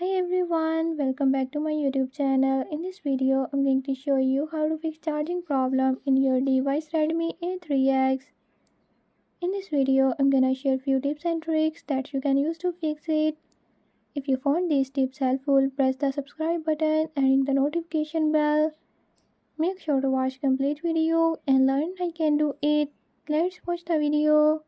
Hi everyone, welcome back to my YouTube channel. In this video, I'm going to show you how to fix charging problem in your device Redmi A3x. In this video, I'm gonna share few tips and tricks that you can use to fix it. If you found these tips helpful, press the subscribe button and ring the notification bell. Make sure to watch complete video and learn I can do it. Let's watch the video.